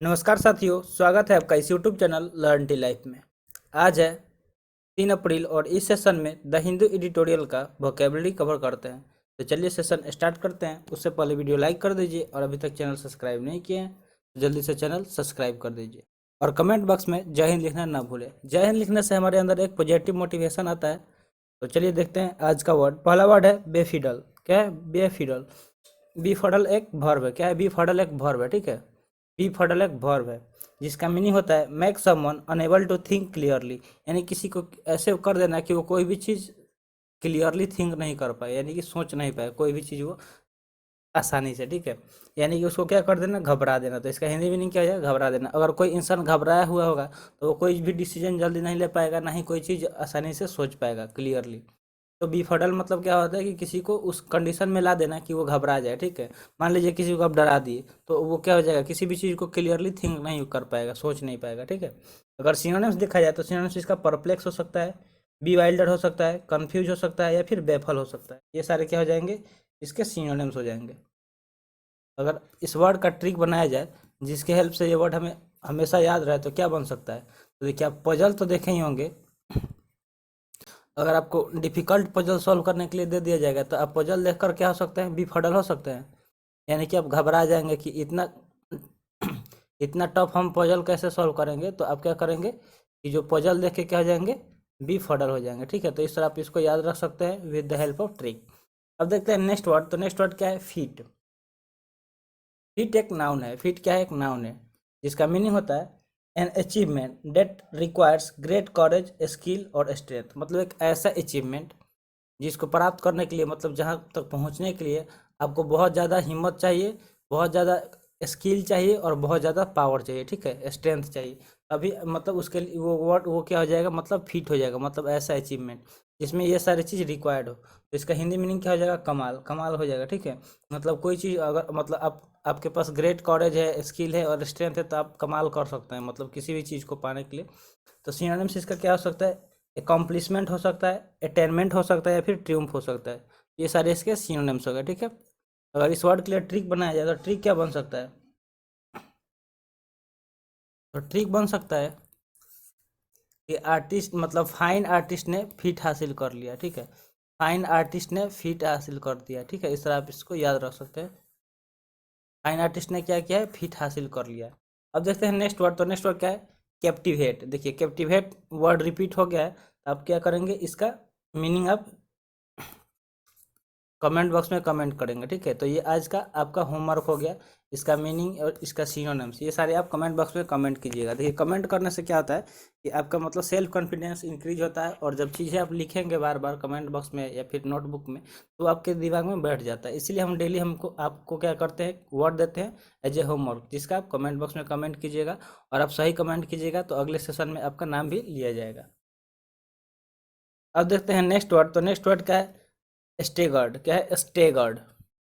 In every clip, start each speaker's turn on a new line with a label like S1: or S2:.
S1: नमस्कार साथियों, स्वागत है आपका इस YouTube channel learn tea life में। आज है 3 अप्रैल और इस सेशन में द हिंदू एडिटोरियल का वोकेबलरी कवर करते हैं। तो चलिए सेशन स्टार्ट करते हैं। उससे पहले वीडियो लाइक कर दीजिए और अभी तक चैनल सब्सक्राइब नहीं किए हैं तो जल्दी से चैनल सब्सक्राइब कर दीजिए और कमेंट बॉक्स में जय हिंद लिखना ना भूलें। जय हिंद लिखने से हमारे अंदर एक पॉजिटिव मोटिवेशन आता है। तो चलिए देखते हैं आज का वर्ड। पहला वर्ड है बेफिडल। क्या है? बेफिडल। बी फडल एक वर्ब है। क्या है? बी फडल एक वर्ब है। ठीक है, बी फडल एक वर्ब है जिसका मीनिंग होता है make someone enable to think clearly, यानी किसी को ऐसे कर देना कि वो कोई भी चीज़ क्लियरली थिंक नहीं कर पाए, यानी कि सोच नहीं पाए कोई भी चीज़ वो आसानी से। ठीक है, यानी कि उसको क्या कर देना, घबरा देना। तो इसका हिंदी मीनिंग क्या है? घबरा देना। अगर कोई इंसान घबराया हुआ होगा तो वो कोई भी डिसीजन जल्दी नहीं ले पाएगा, ना ही कोई चीज़ आसानी से सोच पाएगा क्लियरली। तो बीफडल मतलब क्या होता है कि किसी को उस कंडीशन में ला देना कि वो घबरा जाए। ठीक है, मान लीजिए किसी को आप डरा दिए तो वो क्या हो जाएगा, किसी भी चीज़ को क्लियरली थिंक नहीं कर पाएगा, सोच नहीं पाएगा। ठीक है, अगर सिनोनिम्स देखा जाए तो सिनोनिम्स इसका परप्लेक्स हो सकता है, बी वाइल्डर हो सकता है, कंफ्यूज हो सकता है या फिर बेफल हो सकता है। ये सारे क्या हो जाएंगे, इसके सिनोनिम्स हो जाएंगे। अगर इस वर्ड का ट्रिक बनाया जाए जिसके हेल्प से ये वर्ड हमें हमेशा याद रहे तो क्या बन सकता है? तो देखिए, आप पजल तो देखे ही होंगे। अगर आपको डिफिकल्ट पजल सॉल्व करने के लिए दे दिया जाएगा तो आप पजल देखकर क्या हो सकते हैं, बेफडल हो सकते हैं। यानी कि आप घबरा जाएंगे कि इतना इतना टफ हम पजल कैसे सॉल्व करेंगे। तो आप क्या करेंगे कि जो पजल देख के क्या हो जाएंगे, बेफडल हो जाएंगे। ठीक है, तो इस तरह आप इसको याद रख सकते हैं with the help of trick. अब देखते हैं नेक्स्ट वर्ड। तो नेक्स्ट वर्ड क्या है? फीट। फीट एक नाउन है। फीट क्या है? एक नाउन है जिसका मीनिंग होता है an achievement that requires great courage skill और स्ट्रेंथ। मतलब एक ऐसा अचीवमेंट जिसको प्राप्त करने के लिए, मतलब जहाँ तक पहुँचने के लिए आपको बहुत ज़्यादा हिम्मत चाहिए, बहुत ज़्यादा स्किल चाहिए और बहुत ज़्यादा पावर चाहिए। ठीक है, स्ट्रेंथ चाहिए। अभी मतलब उसके लिए वो वर्ड वो क्या हो जाएगा, मतलब फिट हो जाएगा। मतलब ऐसा अचीवमेंट जिसमें ये सारी चीज़ रिक्वायर्ड हो। तो इसका हिंदी मीनिंग क्या हो जाएगा? कमाल। कमाल हो जाएगा। ठीक है, मतलब कोई चीज़ अगर मतलब आप आपके पास ग्रेट कॉरेज है, स्किल है और स्ट्रेंथ है तो आप कमाल कर सकते हैं, मतलब किसी भी चीज़ को पाने के लिए। तो सिनोनिम्स इसका क्या हो सकता है? अकम्प्लिशमेंट हो सकता है, अटेनमेंट हो सकता है या फिर ट्रिम्फ हो सकता है। ये सारे इसके सिनोनिम्स हो गए। ठीक है, अगर इस वर्ड के लिए ट्रिक बनाया जाए तो ट्रिक क्या बन सकता है? तो ट्रिक बन सकता है कि आर्टिस्ट मतलब फाइन आर्टिस्ट ने फीट हासिल कर लिया। ठीक है, फाइन आर्टिस्ट ने फीट हासिल कर दिया। ठीक है, इस तरह आप इसको याद रख सकते हैं। फाइन आर्टिस्ट ने क्या किया है? फीट हासिल कर लिया। अब देखते हैं नेक्स्ट वर्ड। तो नेक्स्ट वर्ड क्या है? कैप्टिवेट। देखिए, कैप्टिवेट वर्ड रिपीट हो गया है तो आप क्या करेंगे, इसका मीनिंग आप कमेंट बॉक्स में कमेंट करेंगे। ठीक है, तो ये आज का आपका होमवर्क हो गया। इसका मीनिंग और इसका सिनोनिम्स ये सारे आप कमेंट बॉक्स में कमेंट कीजिएगा। देखिए, कमेंट करने से क्या होता है कि आपका मतलब सेल्फ कॉन्फिडेंस इंक्रीज होता है और जब चीज़ें आप लिखेंगे बार बार कमेंट बॉक्स में या फिर नोटबुक में तो आपके दिमाग में बैठ जाता है। इसीलिए हम डेली हमको आपको क्या करते हैं, वर्ड देते हैं एज ए होमवर्क, जिसका आप कमेंट बॉक्स में कमेंट कीजिएगा और आप सही कमेंट कीजिएगा तो अगले सेशन में आपका नाम भी लिया जाएगा। अब देखते हैं नेक्स्ट वर्ड। तो नेक्स्ट वर्ड क्या है? स्टेगर्ड। क्या है? स्टेगर्ड।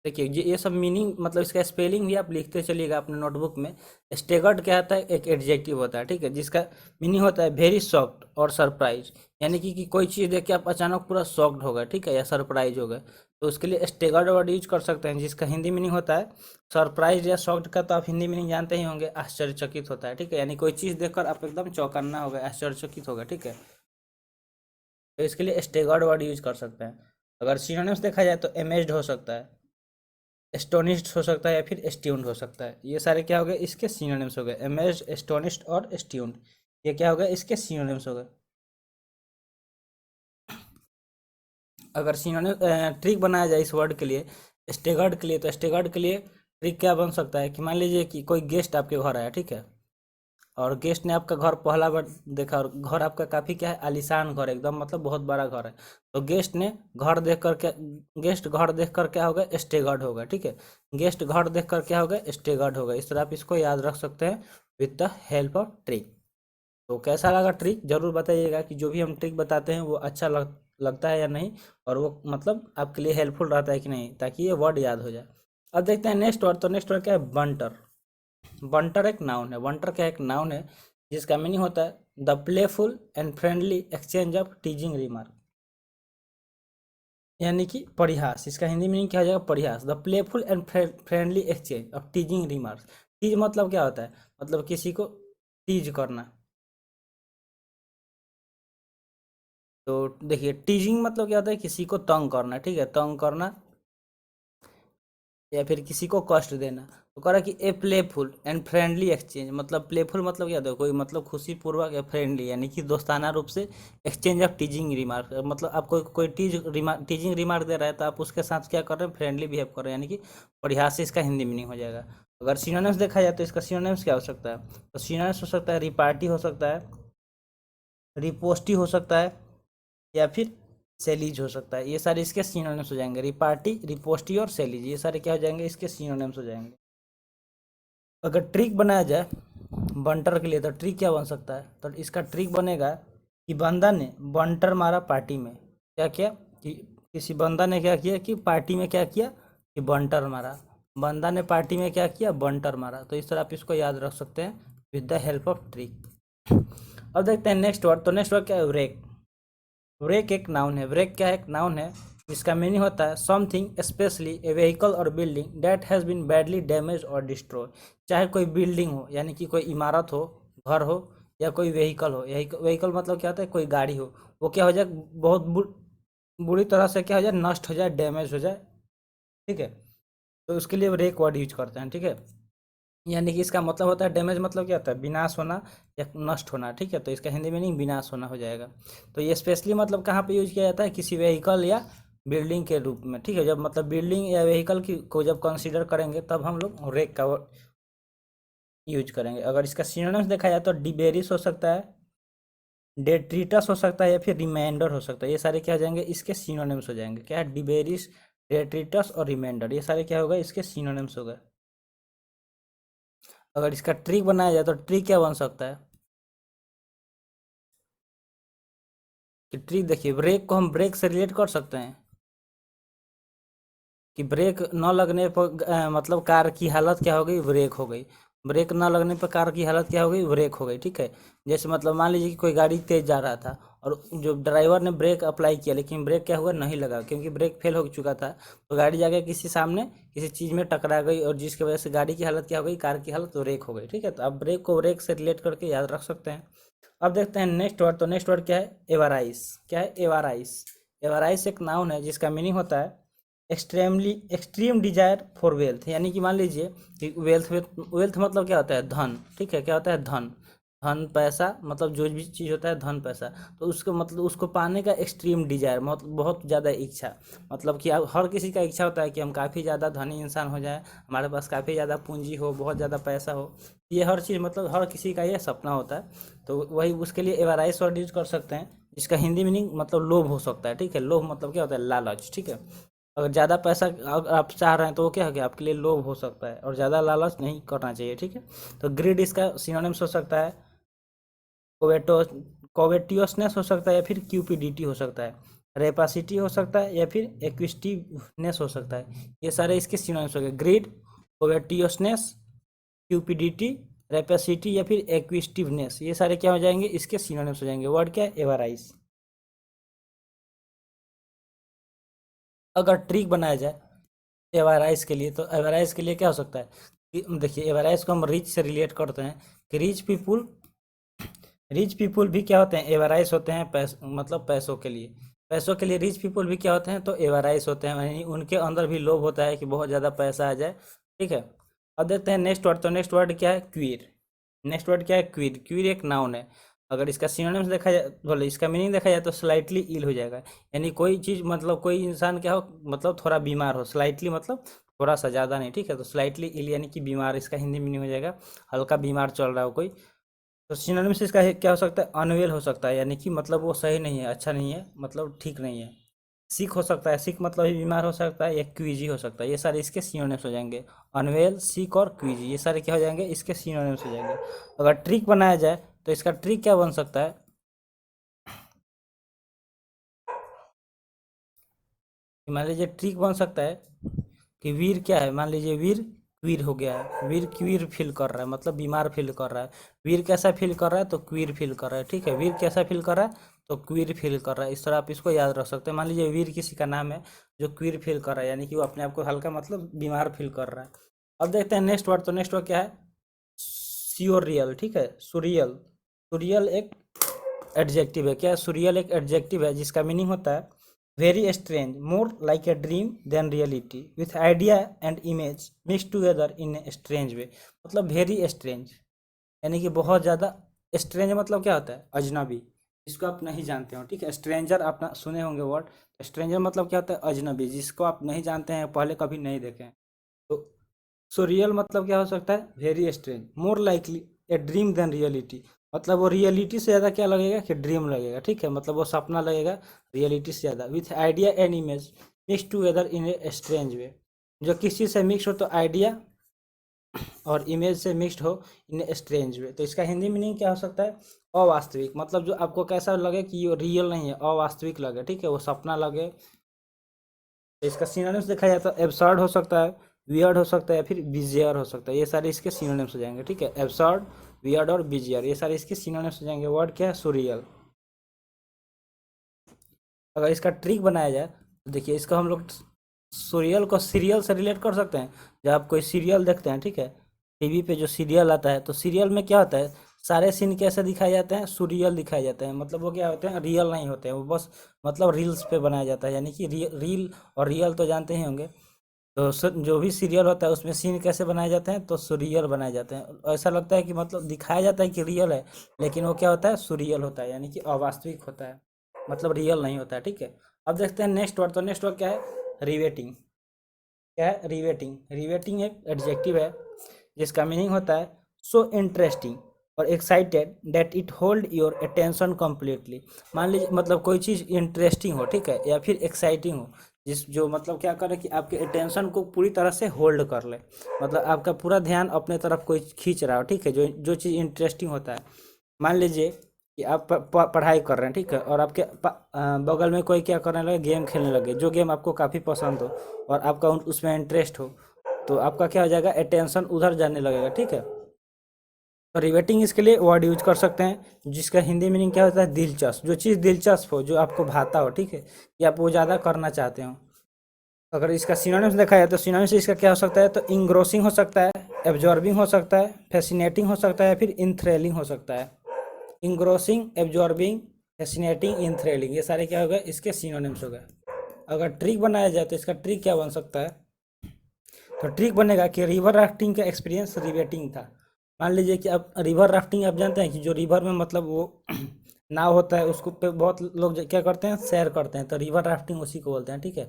S1: देखिए, ये सब मीनिंग मतलब इसका स्पेलिंग भी आप लिखते चलिएगा अपने नोटबुक में। स्टेगर्ड क्या होता है? एक एडजेक्टिव होता है। ठीक है, जिसका मीनिंग होता है वेरी शॉक्ड और सरप्राइज, यानी कि कोई चीज़ देख के आप अचानक पूरा शॉक्ड हो गए। ठीक है, या सरप्राइज हो गए तो उसके लिए स्टेगर्ड वर्ड यूज कर सकते हैं, जिसका हिंदी मीनिंग होता है सरप्राइज या शॉक्ड का तो आप हिंदी मीनिंग जानते ही होंगे, आश्चर्यचकित होता है। ठीक है, यानी कोई चीज़ देखकर आप एकदम चौकन्ना हो गए, आश्चर्यचकित हो गए। ठीक है, तो इसके लिए स्टेगर्ड वर्ड यूज कर सकते हैं। अगर सिनोनिम्स देखा जाए तो अमेज्ड हो सकता है, एस्टोनिश्ड हो सकता है या फिर एस्ट्यून्ड हो सकता है। ये सारे क्या हो गए? इसके सिनोनिम्स हो गए। अमेज्ड, एस्टोनिश्ड और एस्ट्यून्ड ये क्या हो गए? इसके सिनोनिम्स हो गए। अगर सिनोनिम ट्रिक बनाया जाए इस वर्ड के लिए, स्टेगर्ड के लिए, तो स्टेगर्ड के लिए ट्रिक क्या बन सकता है कि मान लीजिए कि कोई गेस्ट आपके घर आया। ठीक है, और गेस्ट ने आपका घर पहला बार देखा और घर आपका काफ़ी क्या है, आलीशान घर एकदम, मतलब बहुत बड़ा घर है। तो गेस्ट घर देख कर क्या होगा? स्टेगर्ड होगा। ठीक है, गेस्ट घर देख कर क्या होगा? स्टेगर्ड होगा। इस तरह आप इसको याद रख सकते हैं with the help of trick. तो कैसा लगा ट्रिक जरूर बताइएगा कि जो भी हम ट्रिक बताते हैं वो अच्छा लगता है या नहीं, और वो मतलब आपके लिए हेल्पफुल रहता है कि नहीं, ताकि ये वर्ड याद हो जाए। अब देखते हैं नेक्स्ट वर्ड। तो नेक्स्ट वर्ड क्या है? बंटर। बंटर एक नाउन है। बंटर क्या एक नाउन है जिसका मीनिंग होता है the playful and friendly exchange of टीजिंग remark, यानी कि परिहास। इसका हिंदी मीनिंग क्या हो जाएगा? परिहास। The playful and friendly exchange of teasing remarks. Tease मतलब क्या होता है, मतलब किसी को टीज करना। तो देखिए टीजिंग मतलब क्या होता है, किसी को तंग करना, ठीक है, तंग करना या फिर किसी को कष्ट देना। तो कह रहा है कि ए प्लेफुल एंड फ्रेंडली एक्सचेंज, मतलब प्लेफुल मतलब क्या होता है, कोई मतलब खुशी पूर्वक या फ्रेंडली यानी कि दोस्ताना रूप से एक्सचेंज ऑफ टीजिंग रिमार्क, मतलब आपको कोई टीजिंग रिमार्क दे रहा है तो आप उसके साथ क्या कर रहे हैं, फ्रेंडली बिहेव कर रहे हैं, यानी कि परिहास से इसका हिंदी मीनिंग हो जाएगा। अगर सिनोनिम्स देखा जाए तो इसका सिनोनिम्स क्या हो सकता है, तो सिनोनिम्स हो सकता है रिपार्टी हो सकता है, रिपोस्टी हो सकता है, या फिर सेलीज हो सकता है। ये सारे इसके सिनोनिम्स हो जाएंगे, रिपार्टी, रिपोस्टी और सेलीज, ये सारे क्या हो जाएंगे, इसके सिनोनिम्स हो जाएंगे। अगर ट्रिक बनाया जाए बंटर के लिए तो ट्रिक क्या बन सकता है, तो इसका ट्रिक बनेगा कि बंदा ने बंटर मारा पार्टी में, क्या किया कि किसी बंदा ने क्या किया कि पार्टी में क्या किया कि बंटर मारा, बंदा ने पार्टी में क्या किया, बंटर मारा। तो इस तरह आप इसको याद रख सकते हैं with the help of trick. अब देखते हैं नेक्स्ट वर्ड, तो नेक्स्ट वर्ड क्या है, ब्रेक। ब्रेक एक नाउन है, ब्रेक क्या है, एक नाउन है, जिसका मीनिंग होता है समथिंग स्पेशली ए व्हीकल और building that has been badly damage और डिस्ट्रॉय। चाहे कोई बिल्डिंग हो यानी कि कोई इमारत हो, घर हो, या कोई व्हीकल हो, यही व्हीकल मतलब क्या होता है, कोई गाड़ी हो, वो क्या हो जाए, बहुत बुरी तरह से क्या हो जाए, नष्ट हो जाए, डैमेज हो जाए, ठीक है। तो उसके लिए ब्रेक वर्ड यूज करते हैं, ठीक है। यानी कि इसका मतलब होता है डैमेज, मतलब क्या होता है, विनाश होना या नष्ट होना, ठीक है। तो इसका हिंदी मीनिंग विनाश होना हो जाएगा। तो ये स्पेशली मतलब कहाँ पे यूज किया जाता है, किसी व्हीकल या बिल्डिंग के रूप में, ठीक है। जब मतलब बिल्डिंग या व्हीकल की को जब कंसीडर करेंगे तब हम लोग रेक का यूज करेंगे। अगर इसका सिनोनिम्स देखा जाए तो डिबेरिस हो सकता है, डेट्रिटस हो सकता है, या फिर रिमाइंडर हो सकता है। ये सारे क्या हो जाएंगे, इसके सिनोनिम्स हो जाएंगे। क्या है, डिबेरिस, डेट्रिटस और रिमाइंडर, ये सारे क्या होगा, इसके सिनोनिम्स हो गए। अगर इसका ट्रिक बनाया जाए तो ट्रिक क्या बन सकता है, कि ट्रिक देखिए, ब्रेक को हम ब्रेक से रिलेट कर सकते हैं कि ब्रेक न लगने पर मतलब कार की हालत क्या हो गई, ब्रेक हो गई। ब्रेक न लगने पर कार की हालत क्या हो गई, ब्रेक हो गई, ठीक है। जैसे मतलब मान लीजिए कि कोई गाड़ी तेज जा रहा था और जो ड्राइवर ने ब्रेक अप्लाई किया, लेकिन ब्रेक क्या हुआ, नहीं लगा, क्योंकि ब्रेक फेल हो चुका था। तो गाड़ी जाके किसी सामने किसी चीज़ में टकरा गई, और जिसकी वजह से गाड़ी की हालत क्या हो गई, कार की हालत ब्रेक हो गई, ठीक है। तो आप ब्रेक को ब्रेक से रिलेट करके याद रख सकते हैं। अब देखते हैं नेक्स्ट वर्ड, तो नेक्स्ट वर्ड क्या है, एवराइज। क्या है, एवराइज। एवराइज एक नाउन है जिसका मीनिंग होता है extremely extreme desire for wealth, यानी कि मान लीजिए कि वेल्थ में, वेल्थ मतलब क्या होता है, धन, ठीक है। क्या होता है, धन, धन पैसा, मतलब जो भी चीज़ होता है धन पैसा। तो उसको मतलब उसको पाने का एक्सट्रीम डिजायर, मतलब बहुत ज़्यादा इच्छा, मतलब कि हर किसी का इच्छा होता है कि हम काफ़ी ज़्यादा धनी इंसान हो जाए, हमारे पास काफ़ी ज़्यादा पूंजी हो, बहुत ज़्यादा पैसा हो। ये हर चीज़ मतलब हर किसी का ये सपना होता है। तो वही उसके लिए एवराइज वर्ड यूज कर सकते हैं, जिसका हिंदी मीनिंग मतलब लोभ हो सकता है, ठीक है। लोभ मतलब क्या होता है, लालच, ठीक है। अगर ज़्यादा पैसा अगर आप चाह रहे हैं तो वो क्या है कि आपके लिए लोभ हो सकता है, और ज़्यादा लालच नहीं करना चाहिए, ठीक है। तो ग्रीड इसका सिनोनिम्स हो सकता है, कोवेटो कोवेटियसनेस हो सकता है, या फिर क्यूपिडिटी हो सकता है, रेपासिटी हो सकता है, या फिर एक्विस्टिवनेस हो सकता है। ये सारे इसके सिनोनिम्स हो गए, ग्रीड, कोवेटियसनेस, क्यूपिडिटी, रेपेसिटी, या फिर एक्विस्टिवनेस। ये सारे क्या हो जाएंगे, इसके सिनोनिम्स हो जाएंगे। वर्ड क्या है, एवराइज। अगर ट्रिक बनाया जाए एवराइज के लिए, तो एवराइज के लिए क्या हो सकता है कि देखिए, एवराइज को हम रिच से रिलेट करते हैं कि रिच पीपुल भी क्या होते हैं, एवराइज होते हैं, मतलब पैसों के लिए रिच पीपुल भी क्या होते हैं, तो एवराइज होते हैं, यानी उनके अंदर भी लोभ होता है कि बहुत ज़्यादा पैसा आ जाए, ठीक है। अब देखते हैं नेक्स्ट वर्ड, तो नेक्स्ट वर्ड क्या है, क्वीर। नेक्स्ट वर्ड क्या है, क्वीर। क्वीर एक नाउन है। अगर इसका सिनोनिम्स देखा जाए, बोले इसका मीनिंग देखा जाए तो स्लाइटली इल हो जाएगा, यानी कोई चीज़ मतलब कोई इंसान क्या हो, मतलब थोड़ा बीमार हो, स्लाइटली मतलब थोड़ा सा ज़्यादा नहीं, ठीक है। तो स्लाइटली इल यानी कि बीमार, इसका हिंदी मीनिंग हो जाएगा हल्का बीमार चल रहा हो कोई। तो सिनोनिम्स इसका क्या हो सकता है, अनवेल हो सकता है, यानी कि मतलब वो सही नहीं है, अच्छा नहीं है, मतलब ठीक नहीं है। सिक हो सकता है, सिक मतलब ही बीमार हो सकता है, या क्वीजी हो सकता है। ये सारे इसके सिनोनिम्स हो जाएंगे, अनवेल, सिक और क्वीजी, ये सारे क्या हो जाएंगे, इसके सिनोनिम्स हो जाएंगे। अगर ट्रिक बनाया जाए तो इसका ट्रिक क्या बन सकता है, कि मान लीजिए ट्रिक बन सकता है कि वीर क्या है, मान लीजिए वीर क्वीर हो गया है, वीर क्वीर फील कर रहा है, मतलब बीमार फील कर रहा है। वीर कैसा फील कर रहा है, तो क्वीर फील कर रहा है, ठीक है। वीर कैसा फील कर रहा है, तो क्वीर फील कर रहा है। इस तरह आप इसको याद रख सकते हैं। मान लीजिए वीर किसी का नाम है जो क्वीर फील कर रहा है, यानी कि वो अपने आप को हल्का मतलब बीमार फील कर रहा है। अब देखते हैं नेक्स्ट वर्ड, तो नेक्स्ट वर्ड क्या है, रियल, ठीक है। सुरियल, सुरियल एक एडजेक्टिव है। क्या है? सुरियल एक एडजेक्टिव है जिसका मीनिंग होता है very strange, more like a dream than reality, with idea and image mix together in a strange way. मतलब वेरी स्ट्रेंज यानी कि बहुत ज़्यादा। स्ट्रेंज मतलब क्या होता है? अजनबी, जिसको आप नहीं जानते हो, ठीक है। स्ट्रेंजर आप सुने होंगे वर्ड। स्ट्रेंजर मतलब क्या होता है? अजनबी, जिसको आप नहीं जानते हैं, पहले कभी नहीं देखे हैं। तो सो रियल मतलब क्या हो सकता है? Very strange, more likely a dream than reality. मतलब वो रियलिटी से ज़्यादा क्या लगेगा कि ड्रीम लगेगा, ठीक है। मतलब वो सपना लगेगा रियलिटी से ज़्यादा। With idea and image mix together in a strange वे। जो किस चीज़ से मिक्स हो, तो आइडिया और इमेज से मिक्स्ड हो इन ए स्ट्रेंज वे। तो इसका हिंदी मीनिंग क्या हो सकता है? अवास्तविक। मतलब जो आपको कैसा लगे कि ये रियल नहीं है, अवास्तविक लगे, ठीक है, वो सपना लगे। तो इसका सिनोनिम्स देखा जाए तो एब्सर्ड हो सकता है, वियर्ड हो सकता है, या फिर बिजियर हो सकता है। ये सारे इसके सिनोनिम्स हो जाएंगे, ठीक है। एब्सर्ड, वियर्ड और बिजियर, ये सारे इसके सिनोनिम्स हो जाएंगे। वर्ड क्या है? सुरियल। अगर इसका ट्रिक बनाया जाए तो देखिए, इसका हम लोग सीरियल को सीरियल से रिलेट कर सकते हैं। जब आप कोई सीरियल देखते हैं, ठीक है, टीवी पे जो सीरियल आता है, तो सीरियल में क्या होता है? सारे सीन कैसे दिखाए जाते हैं? सुरियल दिखाए जाते हैं। मतलब वो क्या होते हैं? रियल नहीं होते हैं वो, बस मतलब रील्स पे बनाया जाता है। यानी कि रील और रियल तो जानते ही होंगे। तो जो भी सीरियल होता है उसमें सीन कैसे बनाए जाते हैं? तो सुरियल बनाए जाते हैं। ऐसा लगता है कि मतलब दिखाया जाता है कि रियल है, लेकिन वो क्या होता है? सुरियल होता है, यानी कि अवास्तविक होता है, मतलब रियल नहीं होता है, ठीक है। अब देखते हैं नेक्स्ट वर्ड। तो नेक्स्ट वर्ड क्या है? रिवेटिंग। क्या है? रिवेटिंग। रिवेटिंग एक एडजेक्टिव है जिसका मीनिंग होता है सो इंटरेस्टिंग और excited that it hold your attention completely. मान लीजिए मतलब कोई चीज़ इंटरेस्टिंग हो, ठीक है, या फिर एक्साइटिंग हो, जिस जो मतलब क्या करे कि आपके अटेंशन को पूरी तरह से होल्ड कर ले। मतलब आपका पूरा ध्यान अपने तरफ कोई खींच रहा हो, ठीक है। जो जो चीज़ इंटरेस्टिंग होता है, मान लीजिए कि आप पढ़ाई कर रहे हैं, ठीक है, और आपके बगल में कोई क्या करने लगे? गेम खेलने लगे, जो गेम आपको काफ़ी पसंद हो और आपका उसमें इंटरेस्ट हो, तो आपका क्या हो जाएगा? अटेंशन उधर जाने लगेगा, ठीक है। तो रिवेटिंग इसके लिए वर्ड यूज कर सकते हैं जिसका हिंदी मीनिंग क्या होता है? दिलचस्प। जो चीज़ दिलचस्प हो, जो आपको भाता हो, ठीक है, या आप वो ज़्यादा करना चाहते हो। अगर इसका सिनोनिम्स देखा जाए तो सिनोनिम्स इसका क्या हो सकता है? तो इंग्रोसिंग हो सकता है, एब्जॉर्बिंग हो सकता है, फैसिनेटिंग हो सकता है, फिर इंथ्रेलिंग हो सकता है। इंग्रोसिंग, एब्जॉर्बिंग, फैसिनेटिंग, इंथ्रेलिंग, ये सारे क्या हो गए? इसके सिनोनिम्स हो गए। अगर ट्रिक बनाया जाए तो इसका ट्रिक क्या बन सकता है? तो ट्रिक बनेगा कि रिवर राफ्टिंग का एक्सपीरियंस रिवेटिंग था। मान लीजिए कि आप रिवर राफ्टिंग आप जानते हैं कि जो रिवर में मतलब वो नाव होता है, उसको पे बहुत लोग क्या करते हैं? सैर करते हैं। तो रिवर राफ्टिंग उसी को बोलते हैं, ठीक है।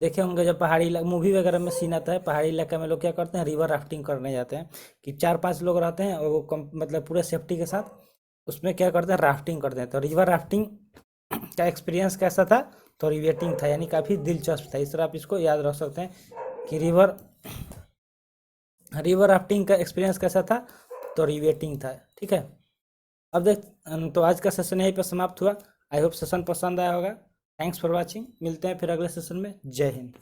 S1: देखे होंगे जब पहाड़ी मूवी वगैरह में सीन आता है, पहाड़ी इलाका में लोग क्या करते हैं? रिवर राफ्टिंग करने जाते हैं, कि 4-5 लोग रहते हैं और वो मतलब पूरे सेफ्टी के साथ उसमें क्या करते हैं? राफ्टिंग करते हैं। तो रिवर राफ्टिंग का एक्सपीरियंस कैसा था? तो रिवेटिंग था, यानी काफ़ी दिलचस्प था। इस तरह आप इसको याद रख सकते हैं कि रिवर रिवर राफ्टिंग का एक्सपीरियंस कैसा था? तो रिवेटिंग था, ठीक है। अब देख, तो आज का सेशन यहीं पर समाप्त हुआ। आई होप सेशन पसंद आया होगा। Thanks for watching. मिलते हैं फिर अगले सेशन में। जय हिंद।